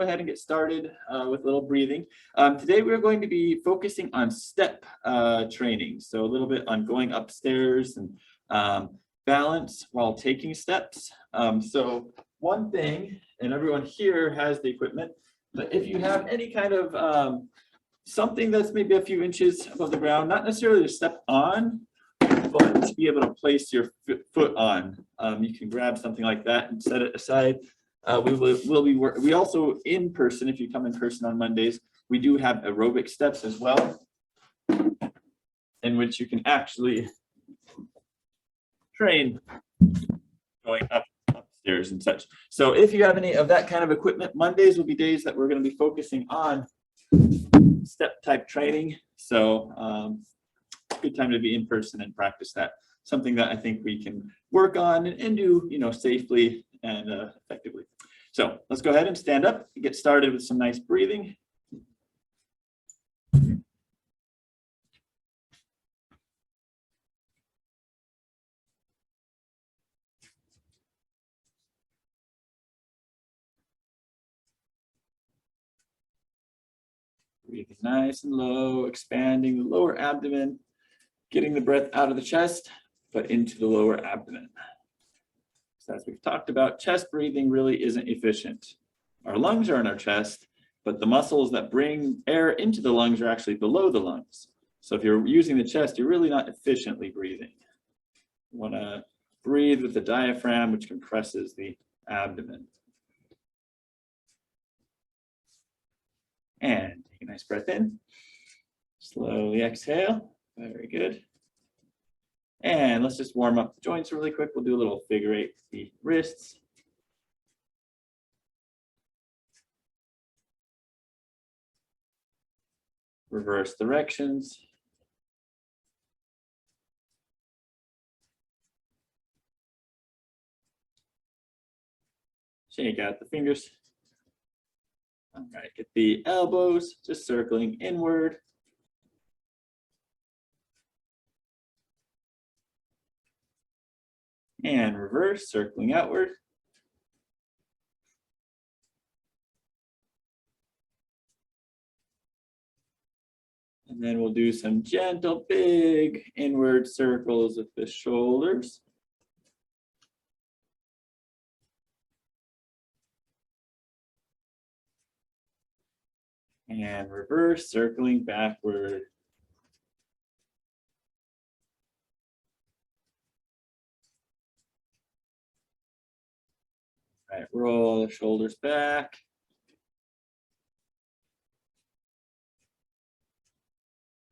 go ahead and get started with a little breathing. Today we're going to be focusing on step training. So a little bit on going upstairs and balance while taking steps. So one thing, and everyone here has the equipment, but if you have any kind of something that's maybe a few inches above the ground, not necessarily to step on, but to be able to place your foot on. You can grab something like that and set it aside. We also in person, if you come in person on Mondays, we do have aerobic steps as well, in which you can actually train going upstairs and such. So if you have any of that kind of equipment, Mondays will be days that we're going to be focusing on step type training. So good time to be in person and practice that. Something that I think we can work on and do, safely and effectively. So let's go ahead and stand up and get started with some nice breathing. Breathing nice and low, expanding the lower abdomen, getting the breath out of the chest, but into the lower abdomen. So as we've talked about, chest breathing really isn't efficient. Our lungs are in our chest, but the muscles that bring air into the lungs are actually below the lungs. So if you're using the chest, you're really not efficiently breathing. You want to breathe with the diaphragm, which compresses the abdomen. And take a nice breath in. Slowly exhale. Very good. And let's just warm up the joints really quick. We'll do a little figure eight with the wrists. Reverse directions. Shake out the fingers. All right, get the elbows just circling inward. And reverse, circling outward. And then we'll do some gentle, big inward circles of the shoulders. And reverse, circling backward. All right, roll the shoulders back.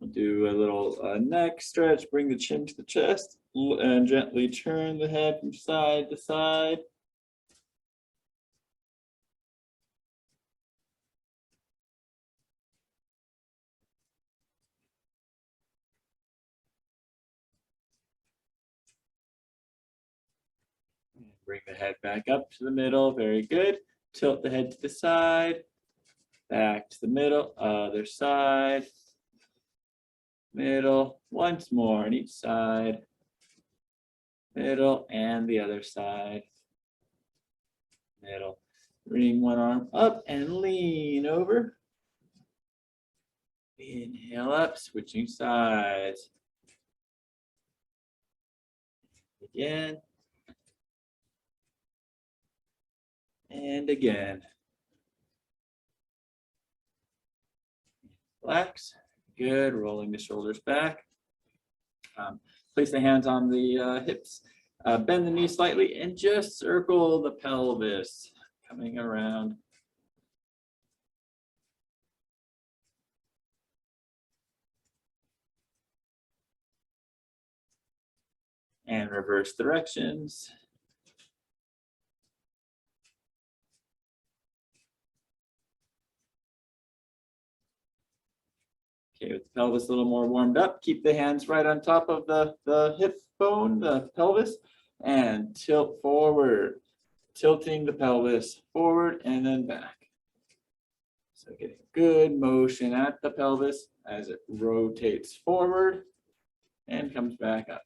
We'll do a little neck stretch, bring the chin to the chest, and gently turn the head from side to side. Bring the head back up to the middle, very good. Tilt the head to the side, back to the middle, other side, middle, once more on each side, middle, and the other side, middle. Bring one arm up and lean over. Inhale up, switching sides. Again. And again. Relax. Good. Rolling the shoulders back. Place the hands on the hips. Bend the knees slightly and just circle the pelvis, coming around. And reverse directions. Okay, with the pelvis a little more warmed up, keep the hands right on top of the hip bone, the pelvis, and tilt forward, tilting the pelvis forward and then back. So getting good motion at the pelvis as it rotates forward and comes back up.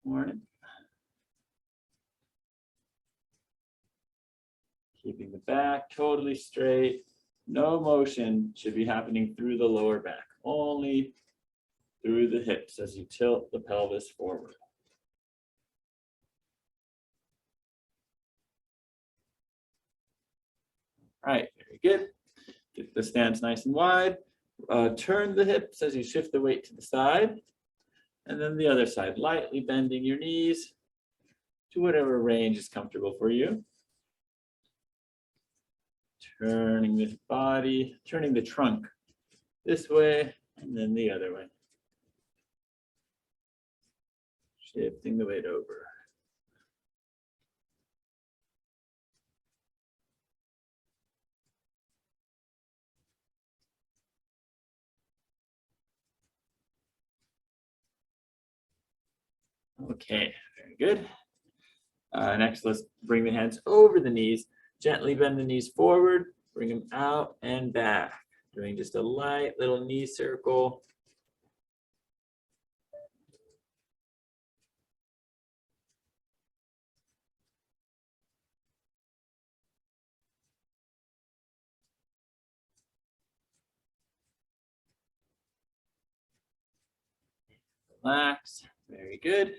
Morning. Keeping the back totally straight. No motion should be happening through the lower back, only through the hips as you tilt the pelvis forward. All right, very good. Get the stance nice and wide. Turn the hips as you shift the weight to the side. And then the other side, lightly bending your knees to whatever range is comfortable for you. Turning the body, turning the trunk this way and then the other way. Shifting the weight over. Okay, very good. Next, let's bring the hands over the knees. Gently bend the knees forward, bring them out and back. Doing just a light little knee circle. Relax, very good.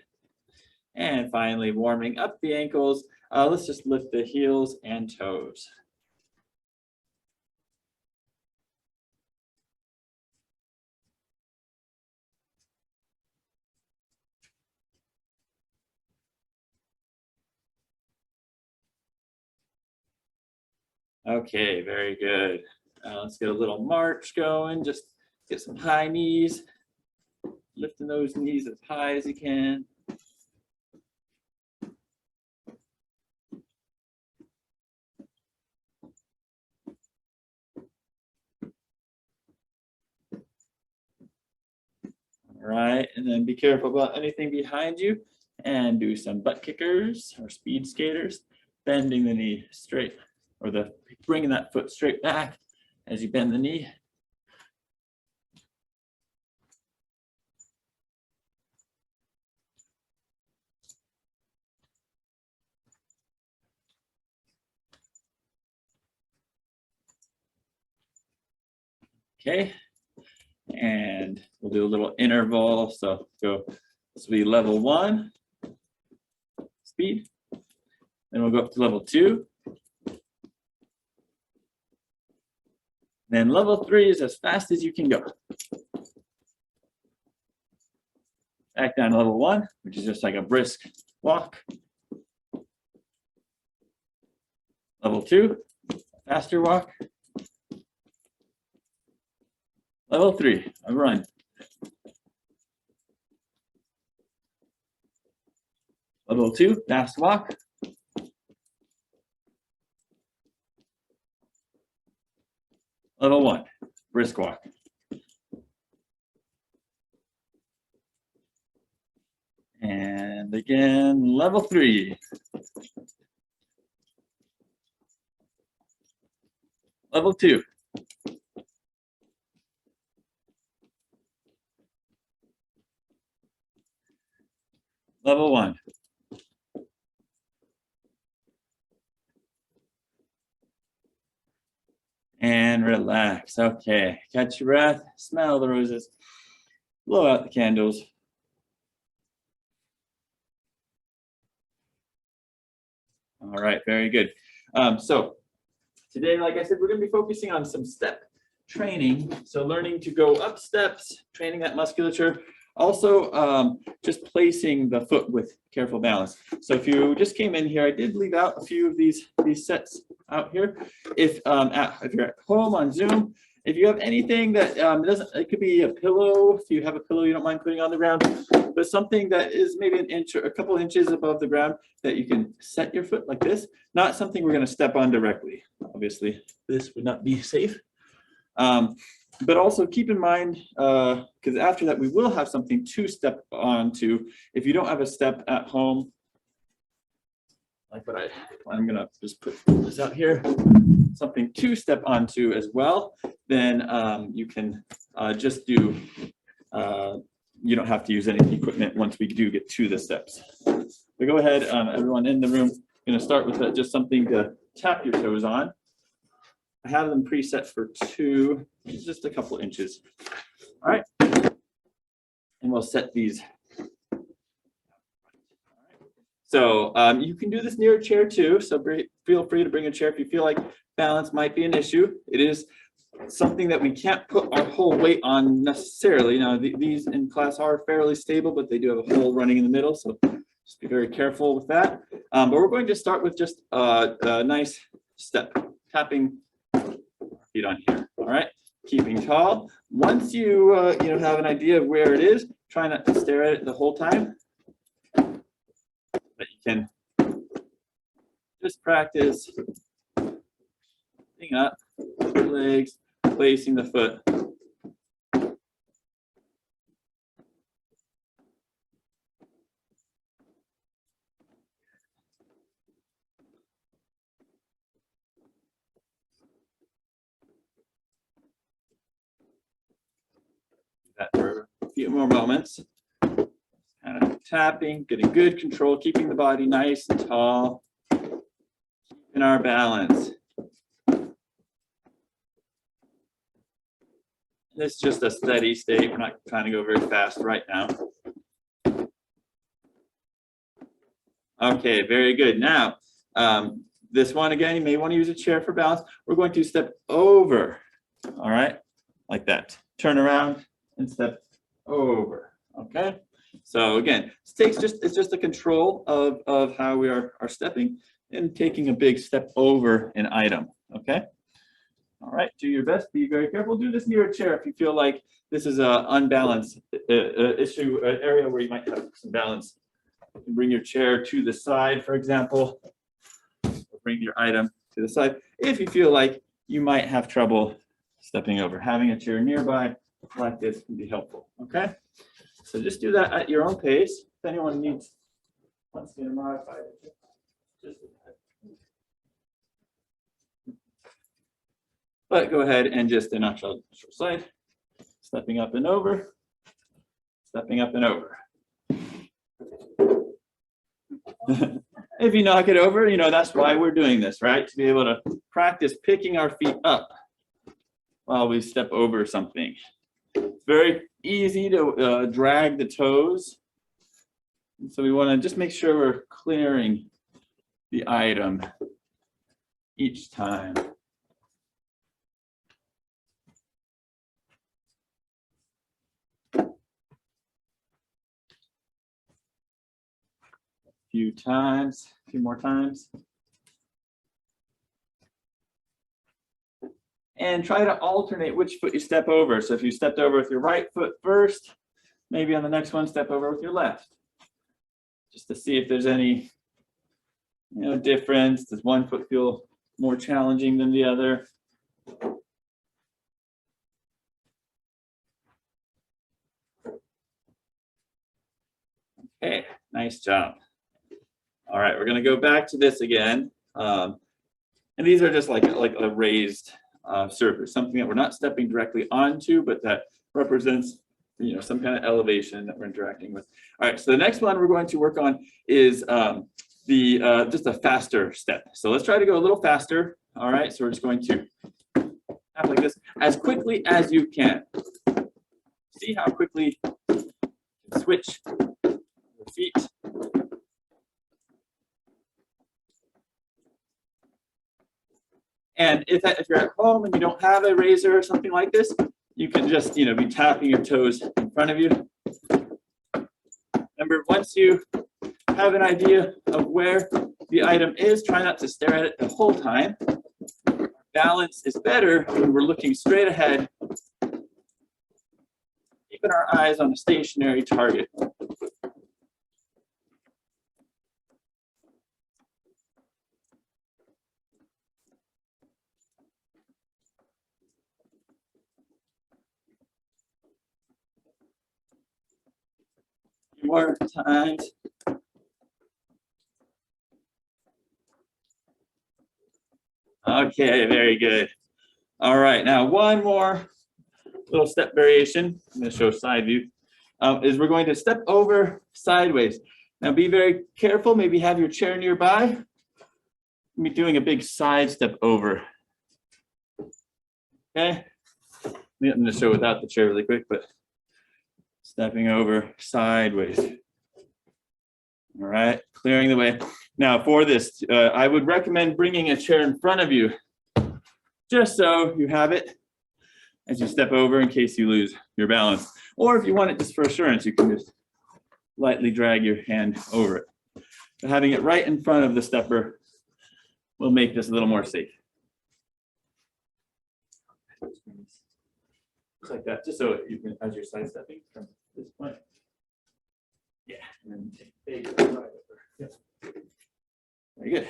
And finally, warming up the ankles. Let's just lift the heels and toes. Okay, very good. Let's get a little march going. Just get some high knees. Lifting those knees as high as you can. All right, and then be careful about anything behind you and do some butt kickers or speed skaters, bending the knee straight or bringing that foot straight back as you bend the knee. Okay, and we'll do a little interval. So this will be level 1, speed. Then we'll go up to level 2. Then level 3 is as fast as you can go. Back down to level 1, which is just like a brisk walk. Level 2, faster walk. Level 3, a run. Level 2, fast walk. Level 1, brisk walk. And again, level 3. Level 2. Level 1. And relax. Okay, catch your breath, smell the roses, blow out the candles. All right, very good. So today, like I said, we're going to be focusing on some step training. So learning to go up steps, training that musculature. Also, just placing the foot with careful balance. So if you just came in here, I did leave out a few of these sets out here. If you're at home on Zoom, if you have anything that it could be a pillow. If you have a pillow you don't mind putting on the ground, but something that is maybe an inch or a couple inches above the ground that you can set your foot like this. Not something we're going to step on directly. Obviously, this would not be safe. But also keep in mind, because after that we will have something to step onto. If you don't have a step at home, like what I'm gonna just put this out here, something to step onto as well, then you can just do, you don't have to use any equipment once we do get to the steps. So go ahead, everyone in the room, gonna start with just something to tap your toes on. I have them preset for 2, just a couple inches. All right. And we'll set these. So you can do this near a chair too. So feel free to bring a chair if you feel like balance might be an issue. It is something that we can't put our whole weight on necessarily. Now these in class are fairly stable, but they do have a hole running in the middle. So just be very careful with that. But we're going to start with just a nice step, tapping feet on here. All right, keeping tall. Once you have an idea of where it is, try not to stare at it the whole time. But you can just practice sitting up, legs, placing the foot. That for a few more moments. Kind of tapping, getting good control, keeping the body nice and tall, keeping our balance. This is just a steady state. We're not trying to go very fast right now. Okay, very good. Now, this one again, you may want to use a chair for balance. We're going to step over, all right, like that. Turn around and step over, okay? So again, it's just a control of how we are stepping and taking a big step over an item, okay? All right, do your best, be very careful. Do this near a chair if you feel like this is an unbalanced issue, an area where you might have some balance. You can bring your chair to the side, for example, or bring your item to the side. If you feel like you might have trouble stepping over, having a chair nearby like this can be helpful, okay? So just do that at your own pace. If anyone wants to modify it, just but go ahead and just a nutshell slide, stepping up and over, stepping up and over. If you knock it over, that's why we're doing this, right? To be able to practice picking our feet up while we step over something. It's very easy to drag the toes. And so we want to just make sure we're clearing the item each time. A few more times. And try to alternate which foot you step over. So if you stepped over with your right foot first, maybe on the next one, step over with your left. Just to see if there's any difference. Does one foot feel more challenging than the other? Okay, nice job. All right, we're going to go back to this again. And these are just like a raised surface, something that we're not stepping directly onto, but that represents some kind of elevation that we're interacting with. All right, so the next one we're going to work on is just a faster step. So let's try to go a little faster. All right, so we're just going to tap like this as quickly as you can. See how quickly you can switch your feet. And if you're at home and you don't have a razor or something like this, you can just be tapping your toes in front of you. Remember, once you have an idea of where the item is, try not to stare at it the whole time. Balance is better when we're looking straight ahead, keeping our eyes on a stationary target. More times. Okay, very good. All right, now one more little step variation. I'm going to show side view. Is we're going to step over sideways. Now be very careful, maybe have your chair nearby. me doing a big side step over. Okay, I'm going to show without the chair really quick, but stepping over sideways. All right, clearing the way. Now for this, I would recommend bringing a chair in front of you, just so you have it as you step over in case you lose your balance. Or if you want it just for assurance, you can just lightly drag your hand over it. But having it right in front of the stepper will make this a little more safe. Just like that, just so you can, as you're side stepping from this point. Yeah, and then take big right over. Yep. Very good.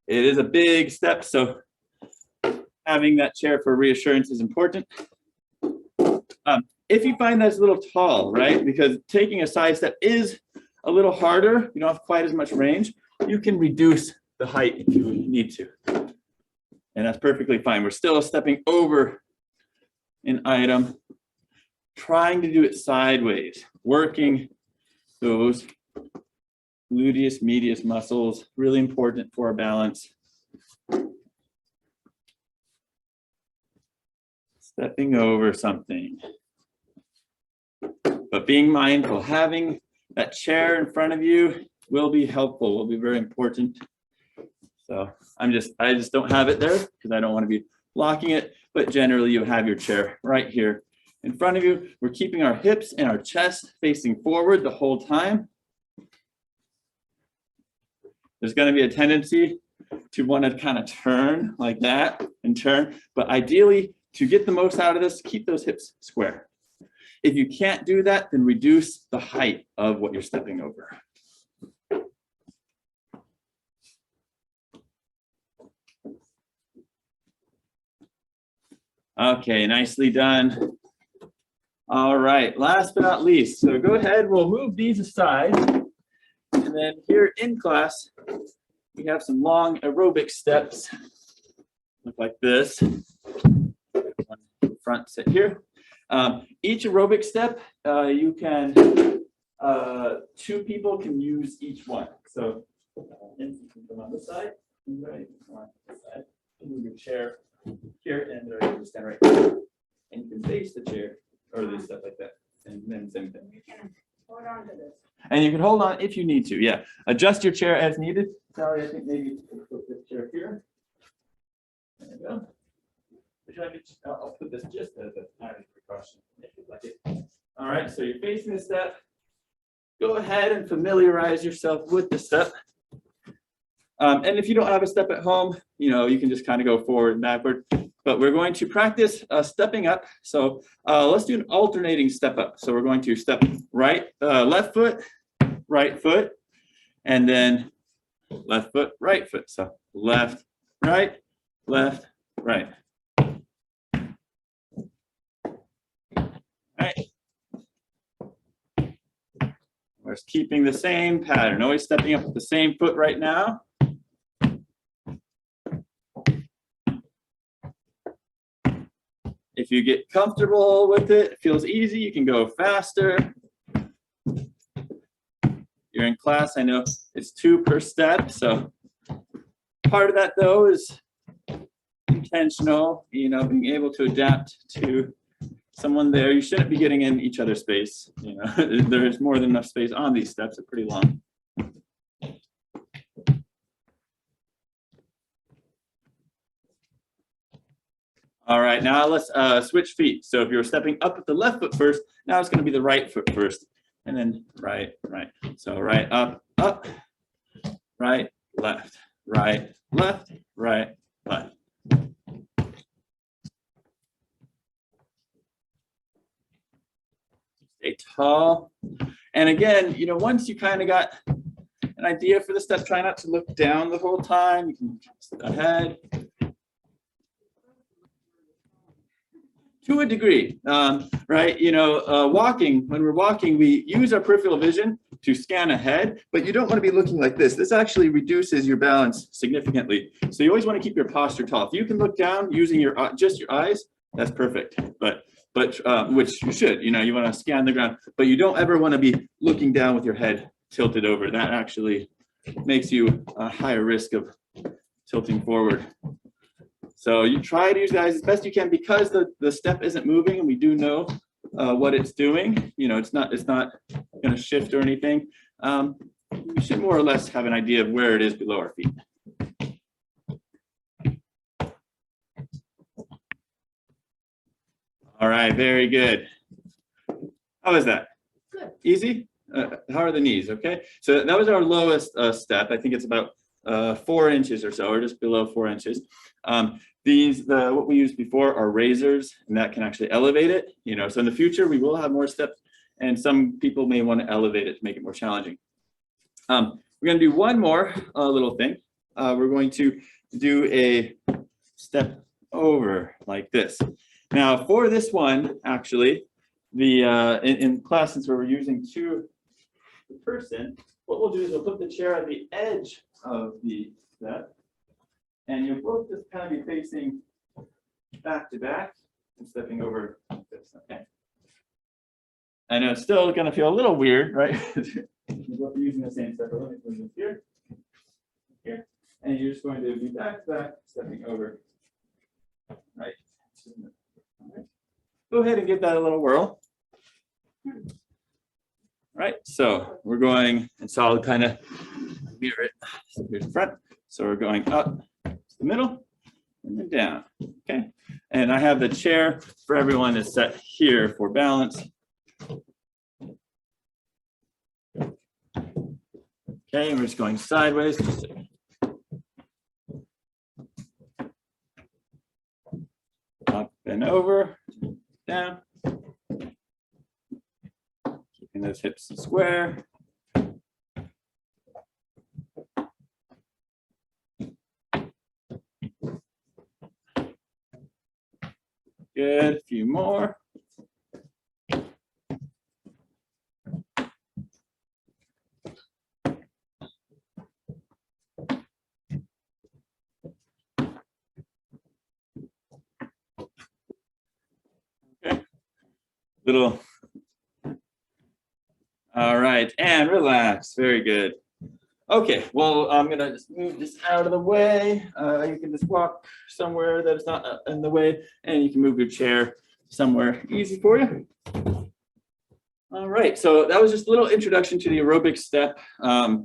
It is a big step, so having that chair for reassurance is important. If you find that's a little tall, right, because taking a side step is a little harder, you don't have quite as much range, you can reduce the height if you need to. And that's perfectly fine. We're still stepping over an item, trying to do it sideways, working those gluteus medius muscles, really important for our balance. Stepping over something. But being mindful, having that chair in front of you will be helpful, will be very important. So I just don't have it there because I don't want to be blocking it, but generally you have your chair right here in front of you. We're keeping our hips and our chest facing forward the whole time. There's going to be a tendency to want to kind of turn like that and turn, but ideally to get the most out of this, keep those hips square. If you can't do that, then reduce the height of what you're stepping over. Okay, nicely done. All right, last but not least, so go ahead, we'll move these aside. And then here in class, we have some long aerobic steps. Look like this. One front sit here. Each aerobic step, you can, 2 people can use each one. So you can come on this side, right, on this side, move your chair here, and you can stand right here. And you can face the chair, or this stuff like that. And then same thing. You can hold on to this. And you can hold on if you need to, yeah. Adjust your chair as needed. Sorry, I think maybe put this chair here. There you go. I'll put this just as an added precaution if you'd like it. All right, so you're facing the step. Go ahead and familiarize yourself with the step. And if you don't have a step at home, you can just kind of go forward and backward. But we're going to practice stepping up. So let's do an alternating step up. So we're going to step right, left foot, and then left foot, right foot. So left, right, left, right. All right. We're keeping the same pattern, always stepping up with the same foot right now. If you get comfortable with it, it feels easy, you can go faster. You're in class, I know it's 2 per step, so part of that though is intentional, being able to adapt to someone there. You shouldn't be getting in each other's space. There's more than enough space on these steps, they're pretty long. All right, now let's switch feet. So if you're stepping up with the left foot first, now it's going to be the right foot first, and then right. So right, up, right, left, right, left. Stay tall. And again, once you kind of got an idea for the step, try not to look down the whole time. You can step ahead. To a degree, right? Walking, when we're walking, we use our peripheral vision to scan ahead, but you don't want to be looking like this. This actually reduces your balance significantly. So you always want to keep your posture tall. If you can look down using just your eyes, that's perfect. But which you should, you want to scan the ground, but you don't ever want to be looking down with your head tilted over. That actually makes you a higher risk of tilting forward. So you try to use guys as best you can because the step isn't moving and we do know what it's doing. You know, it's not going to shift or anything. We should more or less have an idea of where it is below our feet. All right, very good. How is that? Good. Easy? How are the knees? Okay, so that was our lowest step. I think it's about 4 inches or so, or just below 4 inches. What we used before are razors, and that can actually elevate it. You know, so in the future we will have more steps, and some people may want to elevate it to make it more challenging. We're going to do one more little thing. We're going to do a step over like this. Now, for this one, actually, in class, since we're using two per person, what we'll do is we'll put the chair at the edge of the step, and you'll both just kind of be facing back to back and stepping over like this. Okay. I know it's still going to feel a little weird, right? You're both using the same step. Let me put this here, here, and you're just going to be back to back, stepping over. Right. Go ahead and give that a little whirl. All right, so we're going, and so I'll kind of mirror it. So here's the front. So we're going up to the middle and then down. Okay, and I have the chair for everyone is set here for balance. Okay, and we're just going sideways. Up and over, down. Keeping those hips square. Good, a few more. Little. All right, and relax. Very good. Okay, well, I'm gonna just move this out of the way. You can just walk somewhere that is not in the way, and you can move your chair somewhere easy for you. All right, so that was just a little introduction to the aerobic step.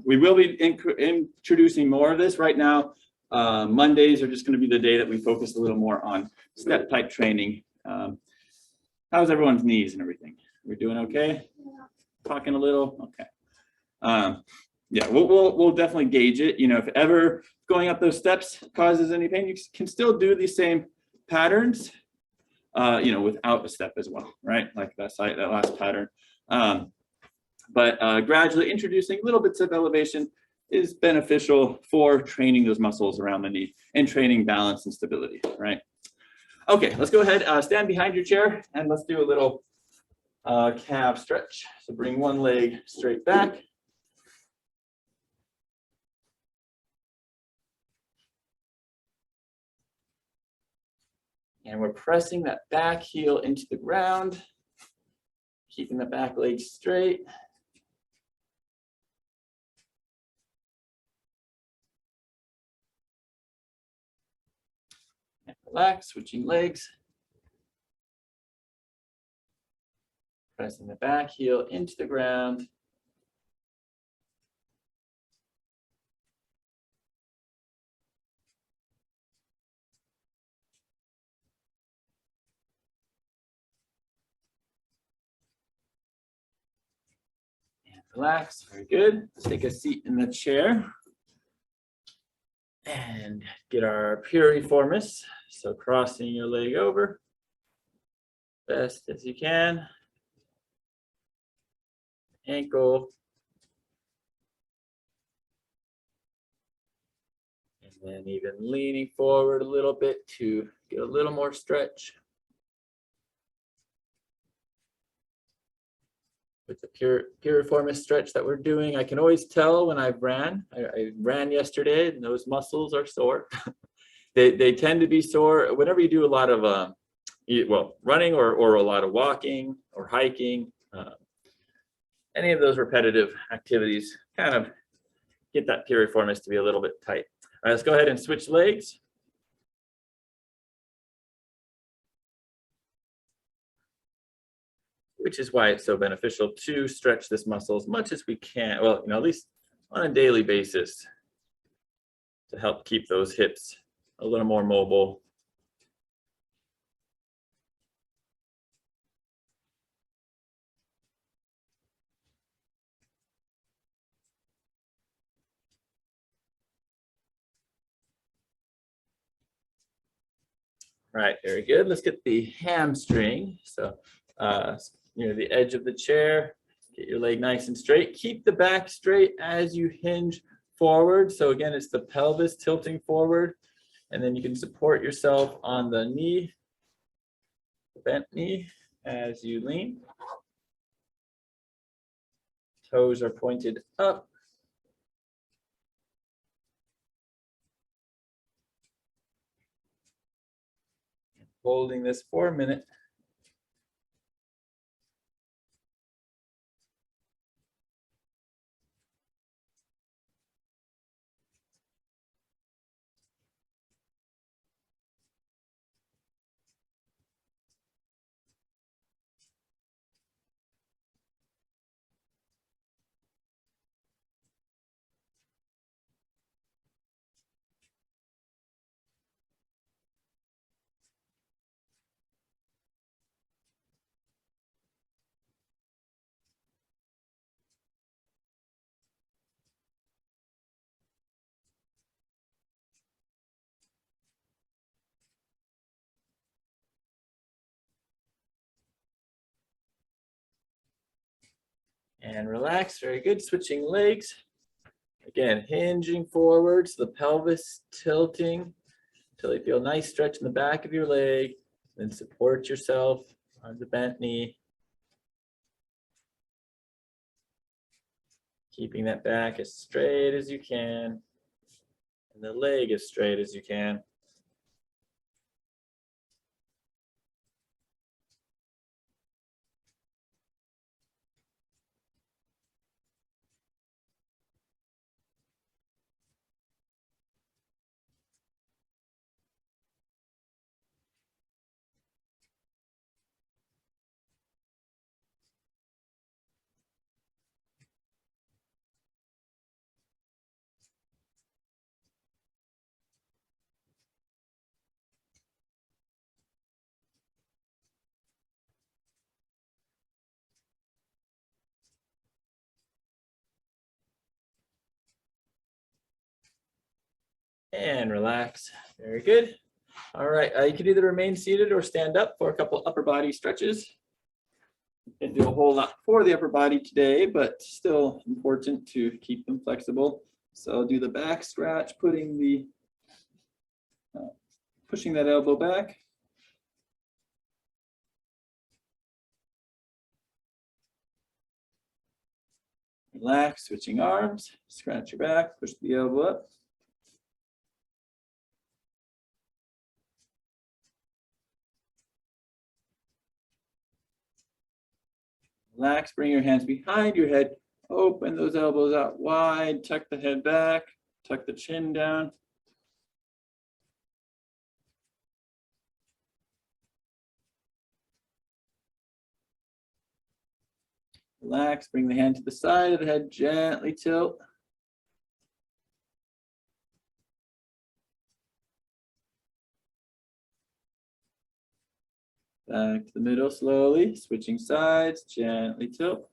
We will be introducing more of this right now. Mondays are just going to be the day that we focus a little more on step type training. How's everyone's knees and everything? We're doing okay? Yeah. Talking a little? Okay. Yeah, we'll definitely gauge it. You know, if ever going up those steps causes any pain, you can still do these same patterns, you know, without a step as well, right? Like that last pattern. But gradually introducing little bits of elevation is beneficial for training those muscles around the knee and training balance and stability, right? Okay, let's go ahead, stand behind your chair and let's do a little calf stretch. So bring one leg straight back. And we're pressing that back heel into the ground, keeping the back leg straight. And relax, switching legs. Pressing the back heel into the ground. Relax, very good. Let's take a seat in the chair and get our piriformis. So crossing your leg over best as you can. Ankle. And then even leaning forward a little bit to get a little more stretch. With the piriformis stretch that we're doing, I can always tell when I've ran. I ran yesterday and those muscles are sore. they tend to be sore whenever you do a lot of well, running or a lot of walking or hiking. Any of those repetitive activities kind of get that piriformis to be a little bit tight. All right, let's go ahead and switch legs. Which is why it's so beneficial to stretch this muscle as much as we can. Well, at least on a daily basis to help keep those hips a little more mobile. Right, very good. Let's get the hamstring. So near the edge of the chair, get your leg nice and straight. Keep the back straight as you hinge forward. So again, it's the pelvis tilting forward. And then you can support yourself on the knee, the bent knee, as you lean. Toes are pointed up. Holding this for a minute. And relax, very good. Switching legs. Again, hinging forward, so the pelvis tilting until you feel a nice stretch in the back of your leg. Then support yourself on the bent knee. Keeping that back as straight as you can and the leg as straight as you can. And relax. Very good. All right, you can either remain seated or stand up for a couple upper body stretches. Didn't do a whole lot for the upper body today, but still important to keep them flexible. So I'll do the back scratch, putting the pushing that elbow back. Relax, switching arms, scratch your back, push the elbow up. Relax, bring your hands behind your head, open those elbows out wide, tuck the head back, tuck the chin down. Relax, bring the hand to the side of the head, gently tilt. Back to the middle slowly, switching sides, gently tilt.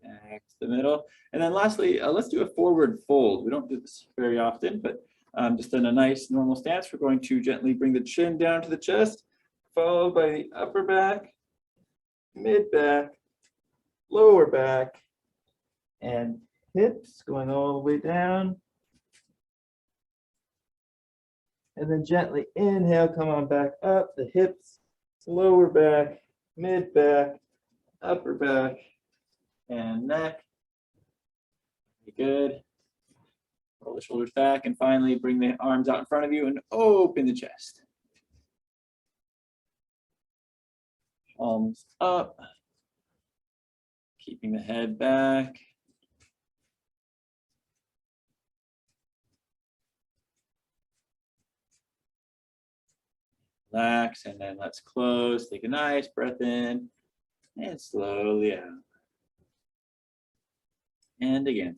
Back to the middle. And then lastly, let's do a forward fold. We don't do this very often, but just in a nice normal stance, we're going to gently bring the chin down to the chest, followed by the upper back, mid back, lower back, and hips going all the way down. And then gently inhale, come on back up, the hips, lower back, mid back, upper back, and neck. Good. Roll the shoulders back, and finally bring the arms out in front of you and open the chest. Palms up. Keeping the head back. Relax, and then let's close. Take a nice breath in and slowly out. And again.